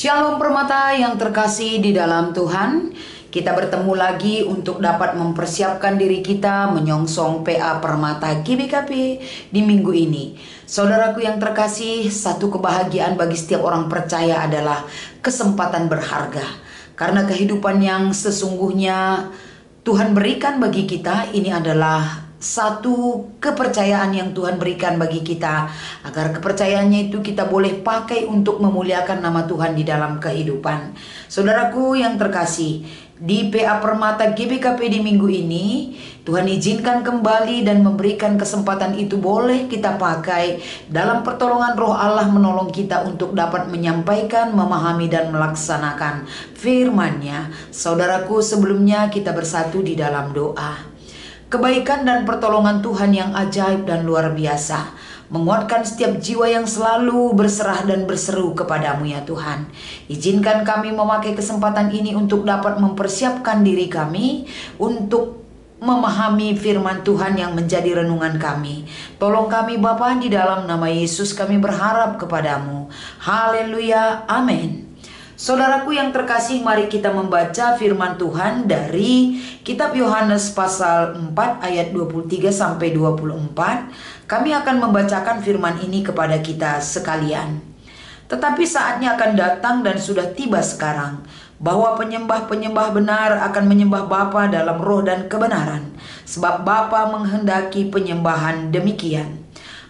Shalom permata yang terkasih di dalam Tuhan. Kita bertemu lagi untuk dapat mempersiapkan diri kita menyongsong PA Permata GBKP di minggu ini. Saudaraku yang terkasih, satu kebahagiaan bagi setiap orang percaya adalah kesempatan berharga. Karena kehidupan yang sesungguhnya Tuhan berikan bagi kita, ini adalah satu kepercayaan yang Tuhan berikan bagi kita, agar kepercayaannya itu kita boleh pakai untuk memuliakan nama Tuhan di dalam kehidupan. Saudaraku yang terkasih, di PA Permata GBKP di minggu ini, Tuhan izinkan kembali dan memberikan kesempatan itu boleh kita pakai dalam pertolongan Roh Allah menolong kita untuk dapat menyampaikan, memahami dan melaksanakan firman-Nya. Saudaraku, sebelumnya kita bersatu di dalam doa. Kebaikan dan pertolongan Tuhan yang ajaib dan luar biasa menguatkan setiap jiwa yang selalu berserah dan berseru kepadamu ya Tuhan. Izinkan kami memakai kesempatan ini untuk dapat mempersiapkan diri kami untuk memahami firman Tuhan yang menjadi renungan kami. Tolong kami Bapa, di dalam nama Yesus kami berharap kepadamu. Haleluya, amin. Saudaraku yang terkasih, mari kita membaca firman Tuhan dari kitab Yohanes pasal 4 ayat 23 sampai 24. Kami akan membacakan firman ini kepada kita sekalian. Tetapi saatnya akan datang dan sudah tiba sekarang, bahwa penyembah-penyembah benar akan menyembah Bapa dalam roh dan kebenaran, sebab Bapa menghendaki penyembahan demikian.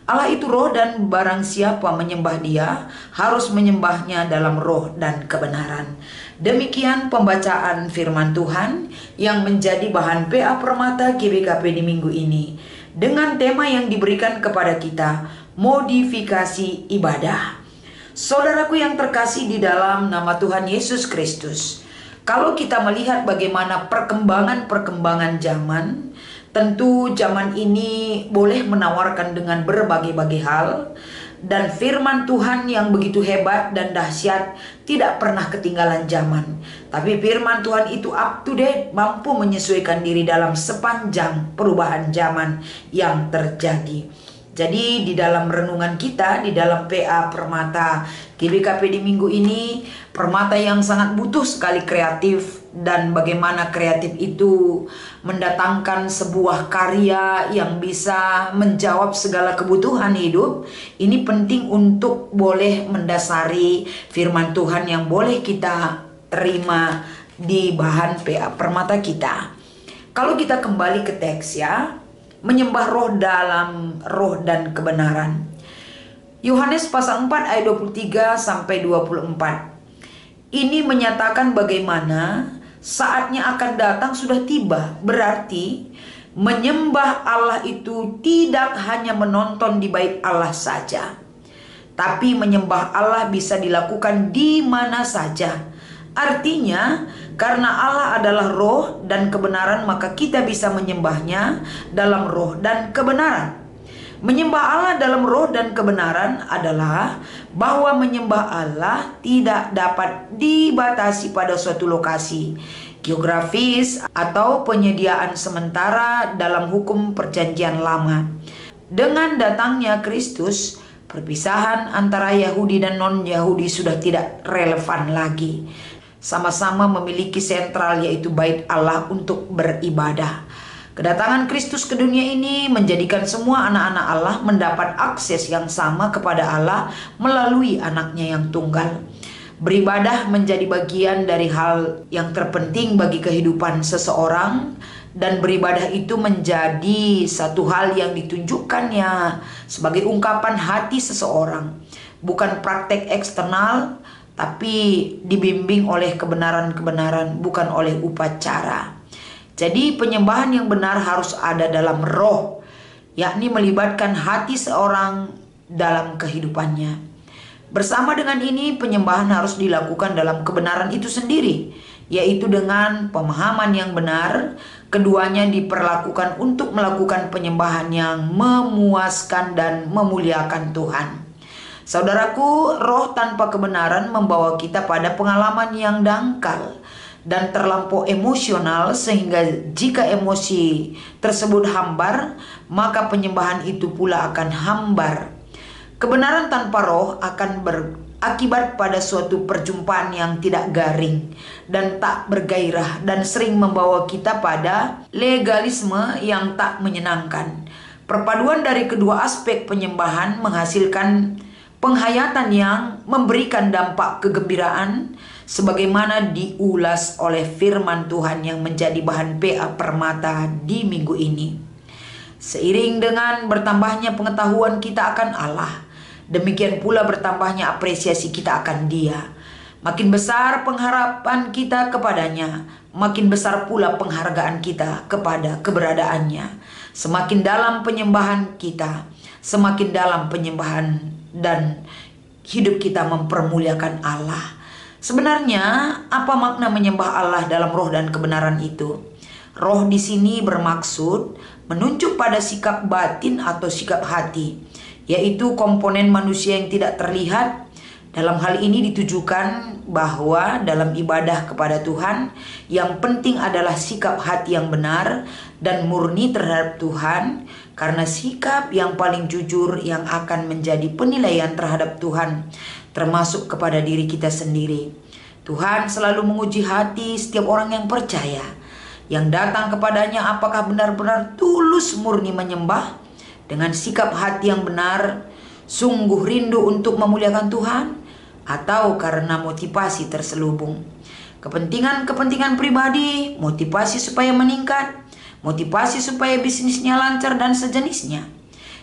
Allah itu roh, dan barang siapa menyembah Dia harus menyembahnya dalam roh dan kebenaran. Demikian pembacaan firman Tuhan yang menjadi bahan PA Permata GBKP di minggu ini, dengan tema yang diberikan kepada kita, modifikasi ibadah. Saudaraku yang terkasih di dalam nama Tuhan Yesus Kristus, kalau kita melihat bagaimana perkembangan zaman, tentu zaman ini boleh menawarkan dengan berbagai-bagai hal, dan firman Tuhan yang begitu hebat dan dahsyat tidak pernah ketinggalan zaman. Tapi firman Tuhan itu up to date, mampu menyesuaikan diri dalam sepanjang perubahan zaman yang terjadi. Jadi di dalam renungan kita, di dalam PA Permata GBKP di minggu ini, permata yang sangat butuh sekali kreatif, dan bagaimana kreatif itu mendatangkan sebuah karya yang bisa menjawab segala kebutuhan hidup. Ini penting untuk boleh mendasari firman Tuhan yang boleh kita terima di bahan PA Permata kita. Kalau kita kembali ke teks ya, menyembah roh dalam roh dan kebenaran. Yohanes pasal 4 ayat 23 sampai 24. Ini menyatakan bagaimana saatnya akan datang sudah tiba. Berarti menyembah Allah itu tidak hanya menonton di bait Allah saja, tapi menyembah Allah bisa dilakukan di mana saja. Artinya, karena Allah adalah roh dan kebenaran, maka kita bisa menyembahnya dalam roh dan kebenaran. Menyembah Allah dalam roh dan kebenaran adalah bahwa menyembah Allah tidak dapat dibatasi pada suatu lokasi geografis atau penyediaan sementara dalam hukum perjanjian lama. Dengan datangnya Kristus, perpisahan antara Yahudi dan non-Yahudi sudah tidak relevan lagi. Sama-sama memiliki sentral, yaitu bait Allah untuk beribadah. Kedatangan Kristus ke dunia ini menjadikan semua anak-anak Allah mendapat akses yang sama kepada Allah melalui anaknya yang tunggal. Beribadah menjadi bagian dari hal yang terpenting bagi kehidupan seseorang, dan beribadah itu menjadi satu hal yang ditunjukkannya sebagai ungkapan hati seseorang, bukan praktek eksternal, tapi dibimbing oleh kebenaran-kebenaran, bukan oleh upacara. Jadi penyembahan yang benar harus ada dalam roh, yakni melibatkan hati seorang dalam kehidupannya. Bersama dengan ini, penyembahan harus dilakukan dalam kebenaran itu sendiri, yaitu dengan pemahaman yang benar. Keduanya diperlakukan untuk melakukan penyembahan yang memuaskan dan memuliakan Tuhan. Saudaraku, roh tanpa kebenaran membawa kita pada pengalaman yang dangkal dan terlampau emosional, sehingga jika emosi tersebut hambar, maka penyembahan itu pula akan hambar. Kebenaran tanpa roh akibat pada suatu perjumpaan yang tidak garing dan tak bergairah dan sering membawa kita pada legalisme yang tak menyenangkan. Perpaduan dari kedua aspek penyembahan menghasilkan penghayatan yang memberikan dampak kegembiraan sebagaimana diulas oleh firman Tuhan yang menjadi bahan PA Permata di minggu ini. Seiring dengan bertambahnya pengetahuan kita akan Allah, demikian pula bertambahnya apresiasi kita akan Dia. Makin besar pengharapan kita kepadanya, makin besar pula penghargaan kita kepada keberadaannya. Semakin dalam penyembahan kita, semakin dalam penyembahan dan hidup kita mempermuliakan Allah. Sebenarnya apa makna menyembah Allah dalam roh dan kebenaran itu? Roh di sini bermaksud menunjuk pada sikap batin atau sikap hati, yaitu komponen manusia yang tidak terlihat. Dalam hal ini ditujukan bahwa dalam ibadah kepada Tuhan yang penting adalah sikap hati yang benar dan murni terhadap Tuhan, karena sikap yang paling jujur yang akan menjadi penilaian terhadap Tuhan, termasuk kepada diri kita sendiri. Tuhan selalu menguji hati setiap orang yang percaya, yang datang kepadanya, apakah benar-benar tulus murni menyembah dengan sikap hati yang benar, sungguh rindu untuk memuliakan Tuhan, atau karena motivasi terselubung. Kepentingan pribadi, motivasi supaya meningkat, motivasi supaya bisnisnya lancar dan sejenisnya.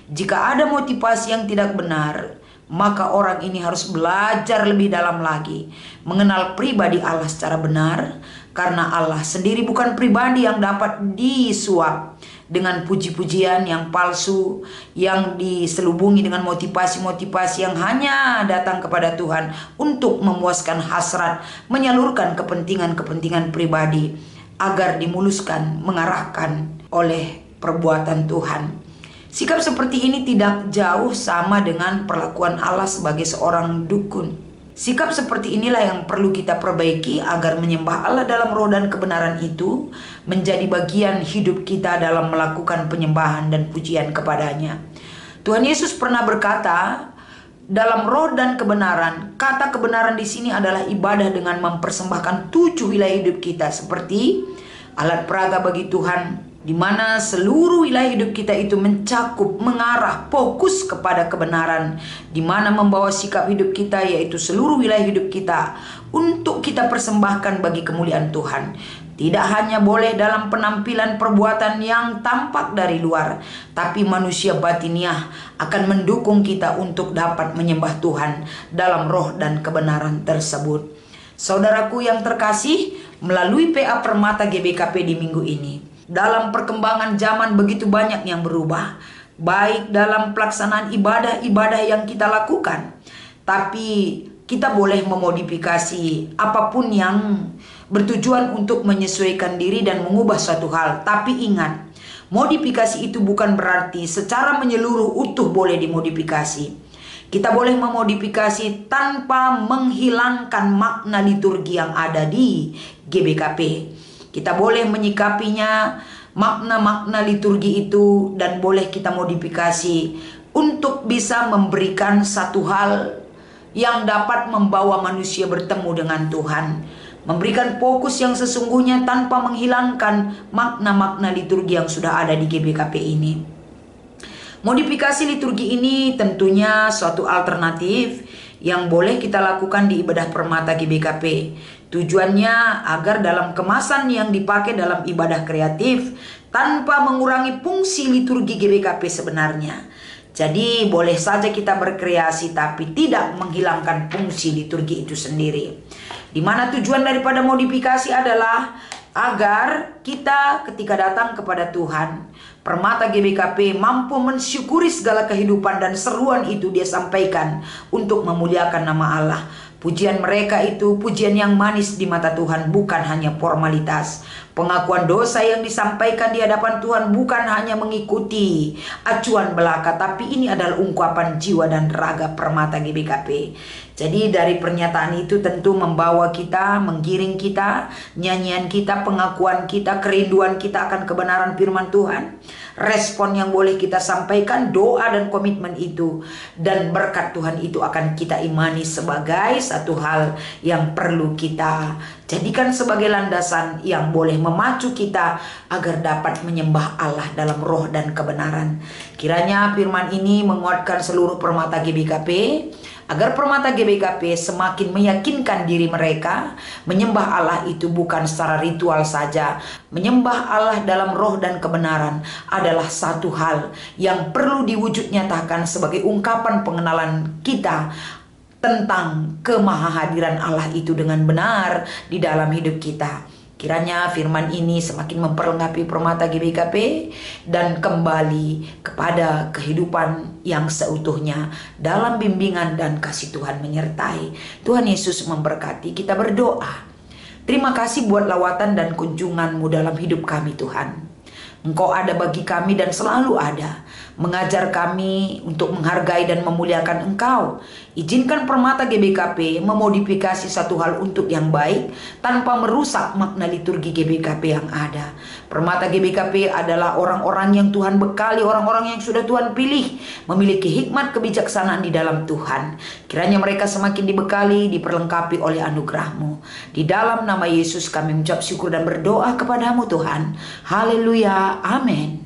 Jika ada motivasi yang tidak benar, maka orang ini harus belajar lebih dalam lagi mengenal pribadi Allah secara benar, karena Allah sendiri bukan pribadi yang dapat disuap dengan puji-pujian yang palsu yang diselubungi dengan motivasi-motivasi yang hanya datang kepada Tuhan untuk memuaskan hasrat, menyalurkan kepentingan-kepentingan pribadi agar dimuluskan, mengarahkan oleh perbuatan Tuhan. Sikap seperti ini tidak jauh sama dengan perlakuan Allah sebagai seorang dukun. Sikap seperti inilah yang perlu kita perbaiki agar menyembah Allah dalam roh dan kebenaran itu menjadi bagian hidup kita dalam melakukan penyembahan dan pujian kepadanya. Tuhan Yesus pernah berkata, dalam roh dan kebenaran. Kata kebenaran di sini adalah ibadah dengan mempersembahkan 7 wilayah hidup kita seperti alat peraga bagi Tuhan, di mana seluruh wilayah hidup kita itu mencakup, mengarah, fokus kepada kebenaran, di mana membawa sikap hidup kita, yaitu seluruh wilayah hidup kita untuk kita persembahkan bagi kemuliaan Tuhan. Tidak hanya boleh dalam penampilan perbuatan yang tampak dari luar, tapi manusia batiniah akan mendukung kita untuk dapat menyembah Tuhan dalam roh dan kebenaran tersebut. Saudaraku yang terkasih, melalui PA Permata GBKP di minggu ini, dalam perkembangan zaman begitu banyak yang berubah, baik dalam pelaksanaan ibadah-ibadah yang kita lakukan, tapi kita boleh memodifikasi apapun yang bertujuan untuk menyesuaikan diri dan mengubah suatu hal. Tapi ingat, modifikasi itu bukan berarti secara menyeluruh utuh boleh dimodifikasi. Kita boleh memodifikasi tanpa menghilangkan makna liturgi yang ada di GBKP. Kita boleh menyikapinya, makna-makna liturgi itu, dan boleh kita modifikasi untuk bisa memberikan satu hal yang dapat membawa manusia bertemu dengan Tuhan. Memberikan fokus yang sesungguhnya tanpa menghilangkan makna-makna liturgi yang sudah ada di GBKP ini. Modifikasi liturgi ini tentunya suatu alternatif yang boleh kita lakukan di ibadah permata GBKP. Tujuannya agar dalam kemasan yang dipakai dalam ibadah kreatif tanpa mengurangi fungsi liturgi GBKP sebenarnya. Jadi boleh saja kita berkreasi tapi tidak menghilangkan fungsi liturgi itu sendiri. Di mana tujuan daripada modifikasi adalah agar kita ketika datang kepada Tuhan, Permata GBKP mampu mensyukuri segala kehidupan dan seruan itu dia sampaikan untuk memuliakan nama Allah. Pujian mereka itu pujian yang manis di mata Tuhan, bukan hanya formalitas. Pengakuan dosa yang disampaikan di hadapan Tuhan bukan hanya mengikuti acuan belaka, tapi ini adalah ungkapan jiwa dan raga Permata GBKP. Jadi dari pernyataan itu tentu membawa kita, menggiring kita, nyanyian kita, pengakuan kita, kerinduan kita akan kebenaran firman Tuhan. Respon yang boleh kita sampaikan, doa dan komitmen itu, dan berkat Tuhan itu akan kita imani sebagai satu hal yang perlu kita jadikan sebagai landasan yang boleh memacu kita agar dapat menyembah Allah dalam roh dan kebenaran. Kiranya firman ini menguatkan seluruh permata GBKP, agar permata GBKP semakin meyakinkan diri mereka menyembah Allah itu bukan secara ritual saja. Menyembah Allah dalam roh dan kebenaran adalah satu hal yang perlu diwujud nyatakan sebagai ungkapan pengenalan kita tentang kemahahadiran Allah itu dengan benar di dalam hidup kita. Kiranya firman ini semakin memperlengkapi permata GBKP dan kembali kepada kehidupan yang seutuhnya dalam bimbingan dan kasih Tuhan menyertai. Tuhan Yesus memberkati. Kita berdoa. Terima kasih buat lawatan dan kunjungan-Mu dalam hidup kami Tuhan. Engkau ada bagi kami dan selalu ada, mengajar kami untuk menghargai dan memuliakan Engkau. Izinkan permata GBKP memodifikasi satu hal untuk yang baik tanpa merusak makna liturgi GBKP yang ada. Permata GBKP adalah orang-orang yang Tuhan bekali, orang-orang yang sudah Tuhan pilih, memiliki hikmat kebijaksanaan di dalam Tuhan. Kiranya mereka semakin dibekali, diperlengkapi oleh anugerah-Mu. Di dalam nama Yesus kami mengucap syukur dan berdoa kepadamu Tuhan. Haleluya. Amin.